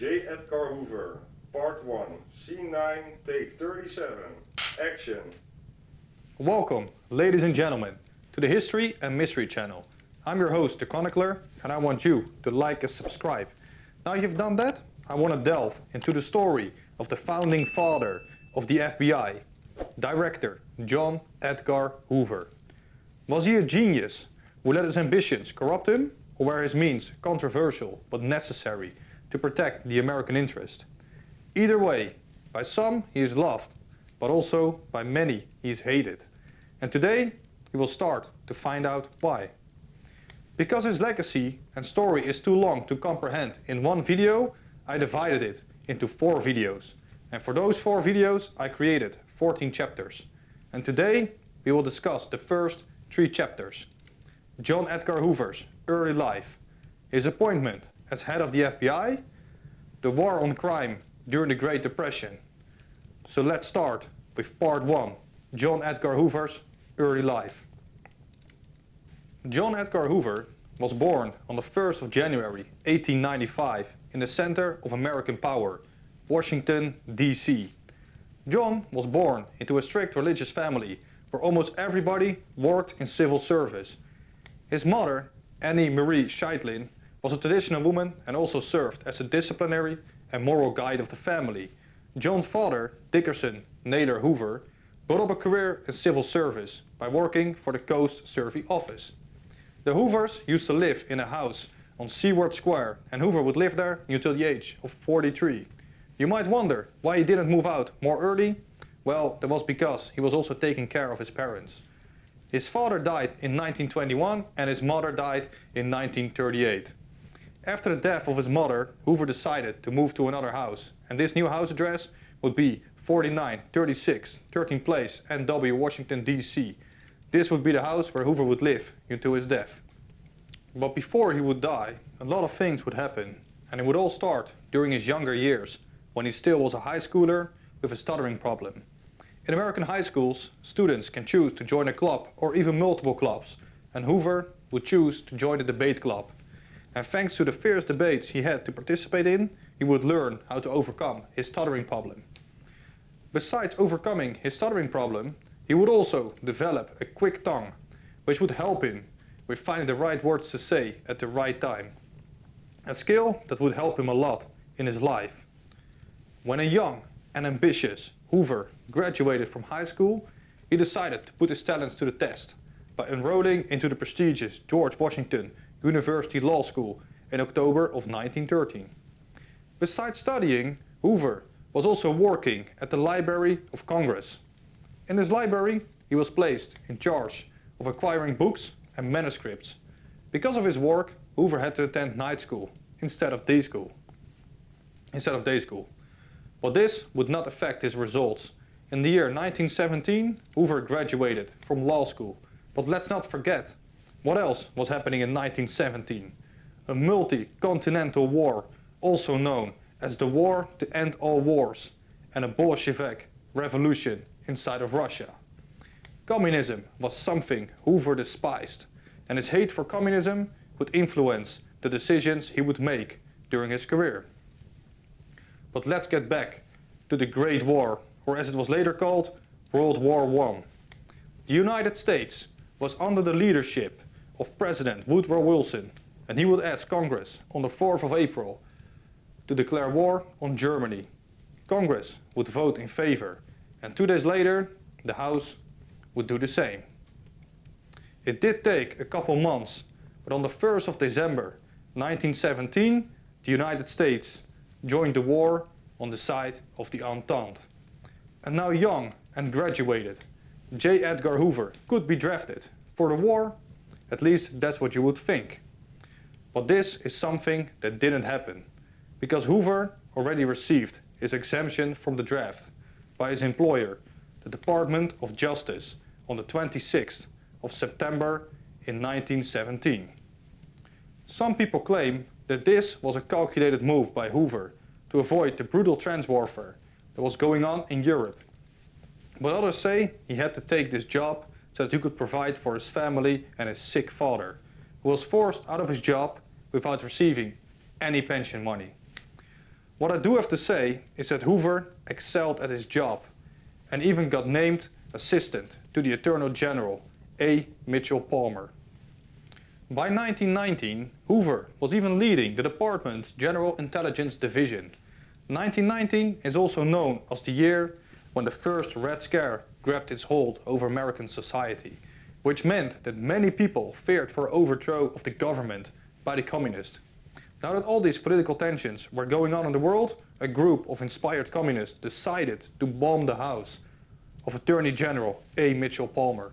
J.Edgar Hoover, Part 1, Scene 9, Take 37, Action. Welcome, ladies and gentlemen, to the History and Mystery channel. I'm your host, the Chronicler, and I want you to like and subscribe. Now you've done that, I want to delve into the story of the founding father of the FBI, Director J. Edgar Hoover. Was he a genius who let his ambitions corrupt him, or were his means controversial but necessary to protect the American interest? Either way, by some he is loved, but also by many he is hated. And today we will start to find out why. Because his legacy and story is too long to comprehend in one video, I divided it into 4 videos. And for those 4 videos I created 14 chapters. And today we will discuss the first 3 chapters. J. Edgar Hoover's early life, his appointment as head of the FBI, the war on crime during the Great Depression. So let's start with part 1, J. Edgar Hoover's early life. J. Edgar Hoover was born on the 1st of January 1895 in the center of American power, Washington, D.C. John was born into a strict religious family where almost everybody worked in civil service. His mother, Annie Marie Scheidlin, was a traditional woman and also served as a disciplinary and moral guide of the family. John's father, Dickerson Naylor Hoover, built up a career in civil service by working for the Coast Survey Office. The Hoovers used to live in a house on Seward Square, and Hoover would live there until the age of 43. You might wonder why he didn't move out more early. Well, that was because he was also taking care of his parents. His father died in 1921 and his mother died in 1938. After the death of his mother, Hoover decided to move to another house, and this new house address would be 4936 13th Place, NW, Washington, D.C. This would be the house where Hoover would live until his death. But before he would die, a lot of things would happen, and it would all start during his younger years, when he still was a high schooler with a stuttering problem. In American high schools, students can choose to join a club or even multiple clubs, and Hoover would choose to join the debate club. And thanks to the fierce debates he had to participate in, he would learn how to overcome his stuttering problem. Besides overcoming his stuttering problem, he would also develop a quick tongue, which would help him with finding the right words to say at the right time. A skill that would help him a lot in his life. When a young and ambitious Hoover graduated from high school, he decided to put his talents to the test by enrolling into the prestigious George Washington University Law School in October of 1913. Besides studying, Hoover was also working at the Library of Congress. In this library, he was placed in charge of acquiring books and manuscripts. Because of his work, Hoover had to attend night school instead of day school. But this would not affect his results. In the year 1917, Hoover graduated from law school. But let's not forget what else was happening in 1917. A multi-continental war, also known as the War to End All Wars, and a Bolshevik revolution inside of Russia. Communism was something Hoover despised, and his hate for communism would influence the decisions he would make during his career. But let's get back to the Great War, or as it was later called, World War I. The United States was under the leadership of President Woodrow Wilson, and he would ask Congress on the 4th of April to declare war on Germany. Congress would vote in favor, and 2 days later, the House would do the same. It did take a couple months, but on the 1st of December 1917, the United States joined the war on the side of the Entente. And now young and graduated, J. Edgar Hoover could be drafted for the war. At least that's what you would think. But this is something that didn't happen, because Hoover already received his exemption from the draft by his employer, the Department of Justice, on the 26th of September in 1917. Some people claim that this was a calculated move by Hoover to avoid the brutal trench warfare that was going on in Europe. But others say he had to take this job so that he could provide for his family and his sick father, who was forced out of his job without receiving any pension money. What I do have to say is that Hoover excelled at his job and even got named assistant to the Attorney General, A. Mitchell Palmer. By 1919, Hoover was even leading the department's General Intelligence Division. 1919 is also known as the year when the first Red Scare grabbed its hold over American society, which meant that many people feared for overthrow of the government by the communists. Now that all these political tensions were going on in the world, a group of inspired communists decided to bomb the house of Attorney General A. Mitchell Palmer.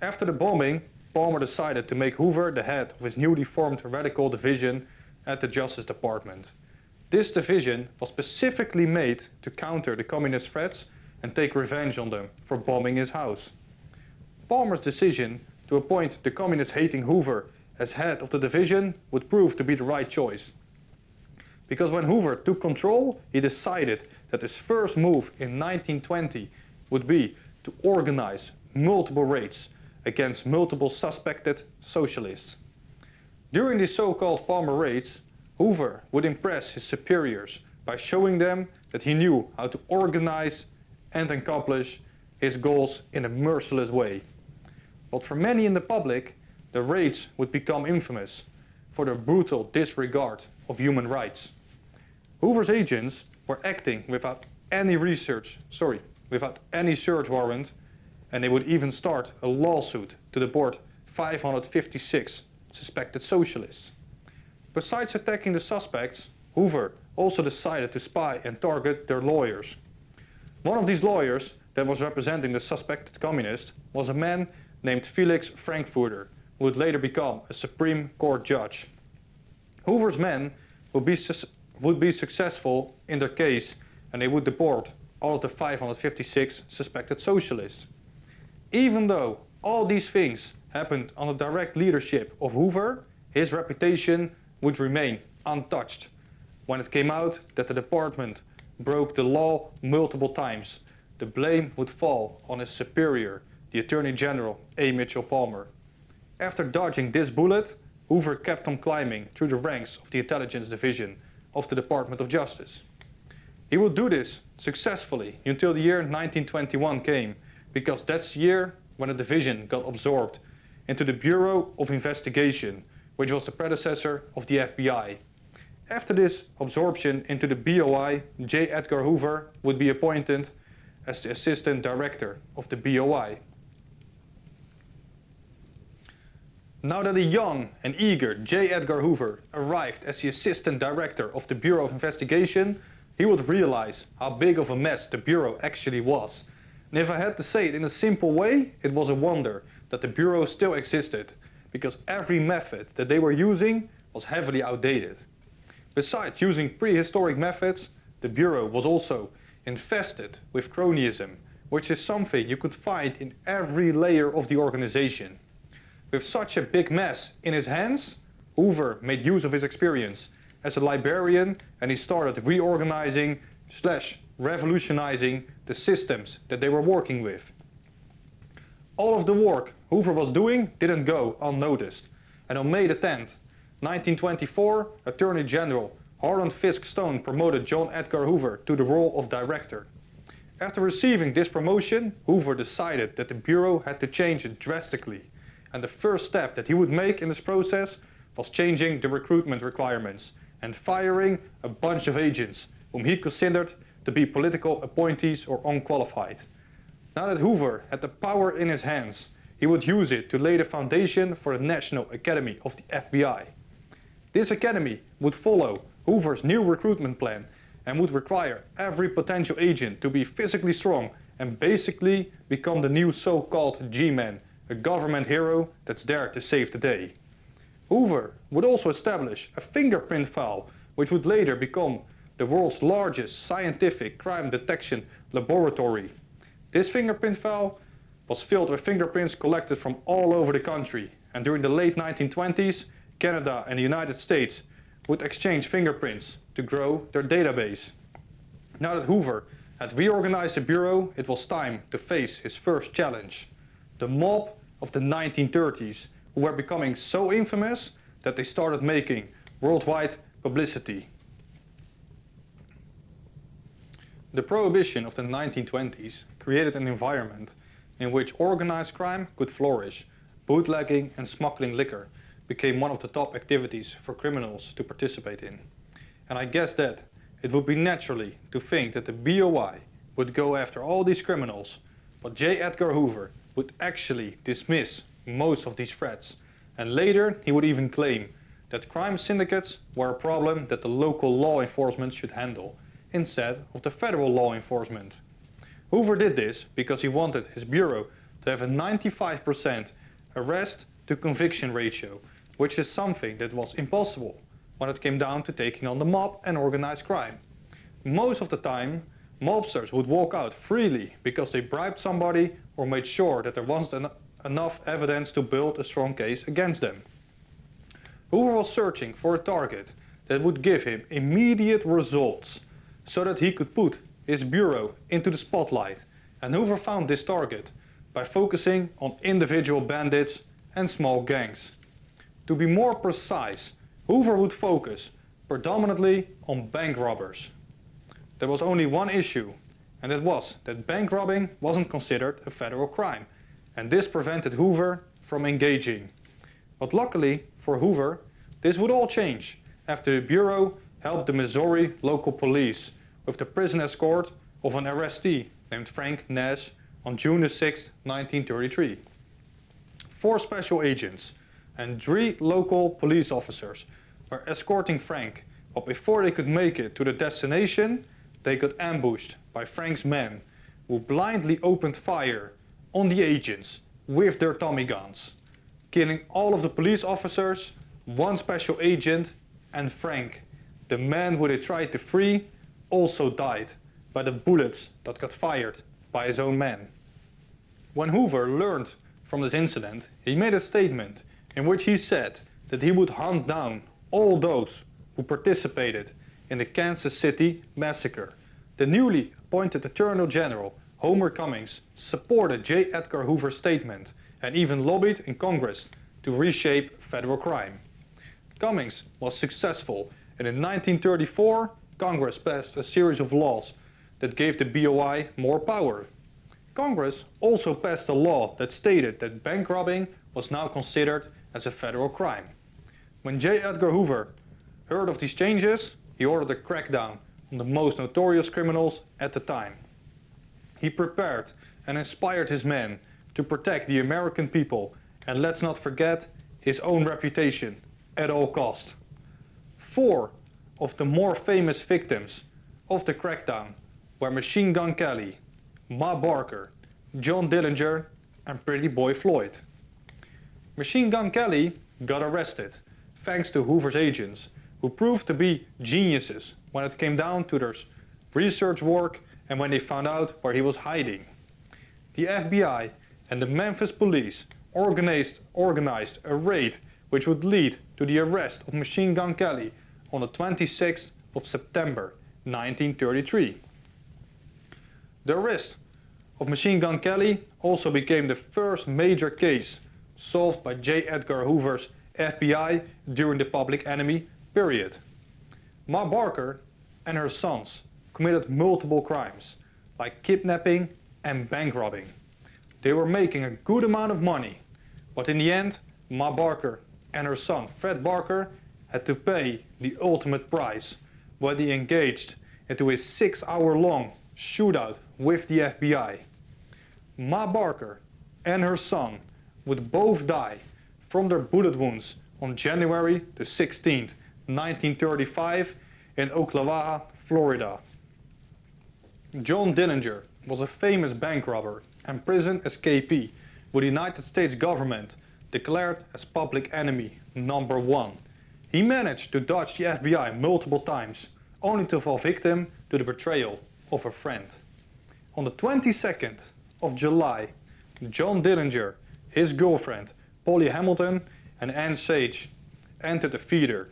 After the bombing, Palmer decided to make Hoover the head of his newly formed radical division at the Justice Department. This division was specifically made to counter the communist threats and take revenge on them for bombing his house. Palmer's decision to appoint the communist-hating Hoover as head of the division would prove to be the right choice. Because when Hoover took control, he decided that his first move in 1920 would be to organize multiple raids against multiple suspected socialists. During these so-called Palmer raids, Hoover would impress his superiors by showing them that he knew how to organize and accomplish his goals in a merciless way. But for many in the public, the raids would become infamous for their brutal disregard of human rights. Hoover's agents were acting without any search warrant, and they would even start a lawsuit to deport 556 suspected socialists. Besides attacking the suspects, Hoover also decided to spy and target their lawyers. One of these lawyers that was representing the suspected communist was a man named Felix Frankfurter, who would later become a Supreme Court judge. Hoover's men would be successful in their case, and they would deport all of the 556 suspected socialists. Even though all these things happened under direct leadership of Hoover, his reputation would remain untouched. When it came out that the department broke the law multiple times, the blame would fall on his superior, the Attorney General A. Mitchell Palmer. After dodging this bullet, Hoover kept on climbing through the ranks of the Intelligence Division of the Department of Justice. He would do this successfully until the year 1921 came, because that's the year when the division got absorbed into the Bureau of Investigation, which was the predecessor of the FBI. After this absorption into the BOI, J.Edgar Hoover would be appointed as the Assistant Director of the BOI. Now that a young and eager J.Edgar Hoover arrived as the Assistant Director of the Bureau of Investigation, he would realize how big of a mess the Bureau actually was. And if I had to say it in a simple way, it was a wonder that the Bureau still existed, because every method that they were using was heavily outdated. Besides using prehistoric methods, the Bureau was also infested with cronyism, which is something you could find in every layer of the organization. With such a big mess in his hands, Hoover made use of his experience as a librarian, and he started reorganizing / revolutionizing the systems that they were working with. All of the work Hoover was doing didn't go unnoticed, and on May the 10th, 1924, Attorney General Harlan Fiske Stone promoted J.Edgar Hoover to the role of director. After receiving this promotion, Hoover decided that the Bureau had to change drastically, and the first step that he would make in this process was changing the recruitment requirements and firing a bunch of agents whom he considered to be political appointees or unqualified. Now that Hoover had the power in his hands, he would use it to lay the foundation for the National Academy of the FBI. This academy would follow Hoover's new recruitment plan and would require every potential agent to be physically strong and basically become the new so-called G-Man, a government hero that's there to save the day. Hoover would also establish a fingerprint file, which would later become the world's largest scientific crime detection laboratory. This fingerprint file was filled with fingerprints collected from all over the country, and during the late 1920s, Canada and the United States would exchange fingerprints to grow their database. Now that Hoover had reorganized the Bureau, it was time to face his first challenge: the mob of the 1930s, who were becoming so infamous that they started making worldwide publicity. The prohibition of the 1920s created an environment in which organized crime could flourish. Bootlegging and smuggling liquor became one of the top activities for criminals to participate in. And I guess that it would be naturally to think that the BOI would go after all these criminals, but J.Edgar Hoover would actually dismiss most of these threats, and later he would even claim that crime syndicates were a problem that the local law enforcement should handle, instead of the federal law enforcement. Hoover did this because he wanted his bureau to have a 95% arrest to conviction ratio, which is something that was impossible when it came down to taking on the mob and organized crime. Most of the time, mobsters would walk out freely because they bribed somebody or made sure that there wasn't enough evidence to build a strong case against them. Hoover was searching for a target that would give him immediate results so that he could put his bureau into the spotlight, and Hoover found this target by focusing on individual bandits and small gangs. To be more precise, Hoover would focus predominantly on bank robbers. There was only one issue, and it was that bank robbing wasn't considered a federal crime, and this prevented Hoover from engaging. But luckily for Hoover, this would all change after the Bureau helped the Missouri local police with the prison escort of an arrestee named Frank Nash on June 6, 1933. 4 special agents and 3 local police officers were escorting Frank, but before they could make it to the destination, they got ambushed by Frank's men, who blindly opened fire on the agents with their Tommy guns, killing all of the police officers, 1 special agent, and Frank, the man who they tried to free, also died by the bullets that got fired by his own men. When Hoover learned from this incident, he made a statement in which he said that he would hunt down all those who participated in the Kansas City massacre. The newly appointed Attorney General, Homer Cummings, supported J. Edgar Hoover's statement and even lobbied in Congress to reshape federal crime. Cummings was successful, and in 1934, Congress passed a series of laws that gave the BOI more power. Congress also passed a law that stated that bank robbing was now considered as a federal crime. When J. Edgar Hoover heard of these changes, he ordered a crackdown on the most notorious criminals at the time. He prepared and inspired his men to protect the American people, and let's not forget his own reputation at all cost. 4 of the more famous victims of the crackdown were Machine Gun Kelly, Ma Barker, John Dillinger, and Pretty Boy Floyd. Machine Gun Kelly got arrested thanks to Hoover's agents, who proved to be geniuses when it came down to their research work and when they found out where he was hiding. The FBI and the Memphis police organized a raid which would lead to the arrest of Machine Gun Kelly on the 26th of September 1933. The arrest of Machine Gun Kelly also became the first major case solved by J. Edgar Hoover's FBI during the Public Enemy period. Ma Barker and her sons committed multiple crimes, like kidnapping and bank robbing. They were making a good amount of money, but in the end, Ma Barker and her son Fred Barker had to pay the ultimate price when they engaged into a 6-hour-long shootout with the FBI. Ma Barker and her son would both die from their bullet wounds on January the 16th, 1935 in Ocklawaha, Florida. John Dillinger was a famous bank robber and prison escapee who the United States government declared as public enemy number 1. He managed to dodge the FBI multiple times, only to fall victim to the betrayal of a friend. On the 22nd of July, John Dillinger, his girlfriend Polly Hamilton, and Ann Sage entered the theater.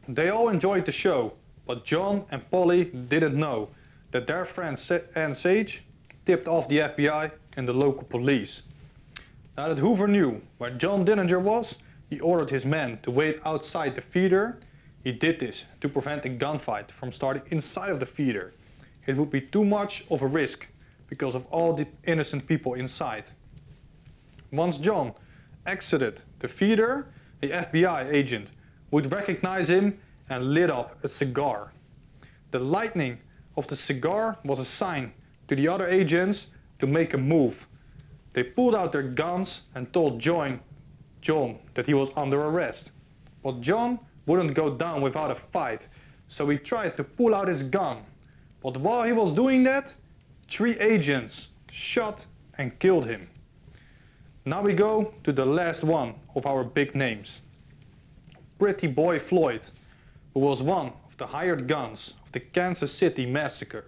They all enjoyed the show, but John and Polly didn't know that their friend Ann Sage tipped off the FBI and the local police. Now that Hoover knew where John Dillinger was, he ordered his men to wait outside the theater. He did this to prevent a gunfight from starting inside of the theater. it would be too much of a risk because of all the innocent people inside. Once John exited the theater, the FBI agent would recognize him and lit up a cigar. The lighting of the cigar was a sign to the other agents to make a move. They pulled out their guns and told John that he was under arrest. But John wouldn't go down without a fight, so he tried to pull out his gun. But while he was doing that, 3 agents shot and killed him. Now we go to the last one of our big names. Pretty Boy Floyd, who was one of the hired guns of the Kansas City massacre.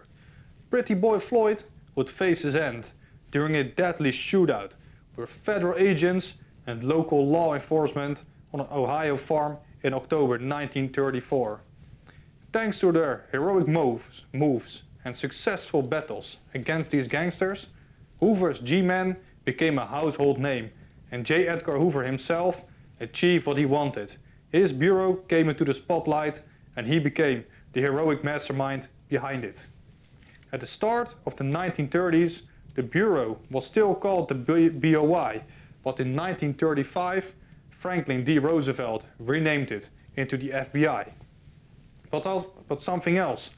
Pretty Boy Floyd would face his end during a deadly shootout with federal agents and local law enforcement on an Ohio farm in October 1934. Thanks to their heroic moves and successful battles against these gangsters, Hoover's G-Men became a household name, and J.Edgar Hoover himself achieved what he wanted. His bureau came into the spotlight and he became the heroic mastermind behind it. At the start of the 1930s, the bureau was still called the BOI, but in 1935, Franklin D. Roosevelt renamed it into the FBI. But something else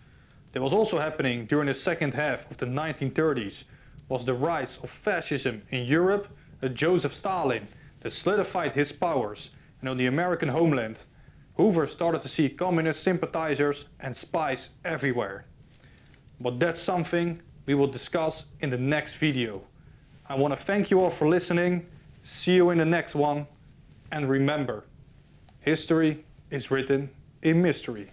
that was also happening during the second half of the 1930s was the rise of fascism in Europe, Joseph Stalin that solidified his powers, and on the American homeland, Hoover started to see communist sympathizers and spies everywhere. But that's something we will discuss in the next video. I want to thank you all for listening, see you in the next one, and remember, history is written in mystery.